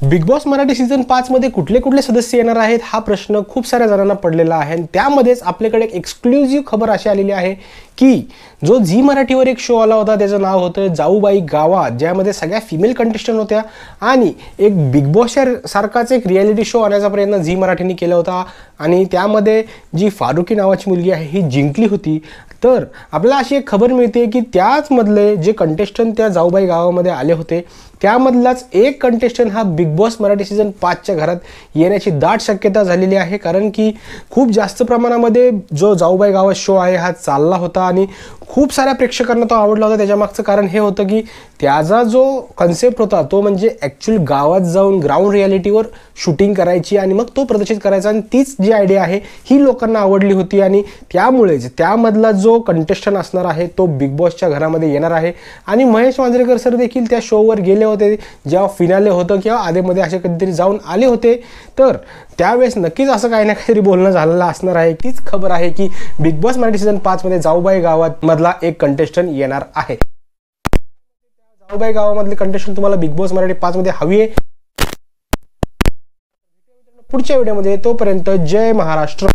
Big boss Marathi season 5 मध्ये कुठले कुठले सदस्य येणार आहेत हा प्रश्न खूप साऱ्या जणांना पडलेला आहे आणि त्यामध्येच आपल्याकडे एक एक्सक्लुझिव्ह खबर अशी आलेली आहे की जो झी मराठीवर एक शो आला होता त्याचं नाव होतं जाऊबाई गावात, ज्यामध्ये सगळ्या फिमेल कंटेस्टंट होत्या आणि एक बिग बॉस सारखाच एक रियालिटी शो आणण्याचा प्रयत्न झी मराठीने केला होता आणि त्यामध्ये जी फारुकी नावाची मुलगी आहे ही जिंकली होती। तर आपल्याला अशी एक खबर मिळते की त्याच मधले जे कंटेस्टंट त्या जाऊबाई गावामध्ये आले होते त्यामधलाच एक कंटेस्टंट हा बिग बॉस मराठी सीझन 5च्या घरात येण्याची दाट शक्यता झालेली आहे, कारण की खूप जास्त प्रमाणामध्ये जो जाऊबाई गावात शो आहे हा चालला होता आणि खूप साऱ्या प्रेक्षकांना तो आवडला होता। त्याच्यामागचं कारण हे होतं की त्याचा जो कन्सेप्ट होता तो म्हणजे ॲक्च्युअल गावात जाऊन ग्राउंड रियालिटीवर शूटिंग करायची आणि मग तो प्रदर्शित करायचा आणि तीच जी आयडिया आहे ही लोकांना आवडली होती आणि त्यामुळेच त्यामधला जो कंटेस्टंट असणार आहे तो बिग बॉसच्या घरामध्ये येणार आहे। आणि महेश मांजरेकर सर देखील त्या शोवर गेले होते जेव्हा फिनाले होतं किंवा आधीमध्ये असे कधीतरी जाऊन आले होते, तर त्यावेळेस नक्कीच असं काही ना काहीतरी बोलणं झालेलं असणार आहे। तीच खबर आहे की बिग बॉस मराठी सीझन 5 मध्ये जाऊबाई गावात मधला एक कंटेस्टंट येणार आहे। जाऊबाई गावामधले कंटेस्टंट तुम्हाला बिग बॉस मराठी 5 मध्ये हवी आहे पुढच्या व्हिडिओमध्ये। तोपर्यंत जय महाराष्ट्र।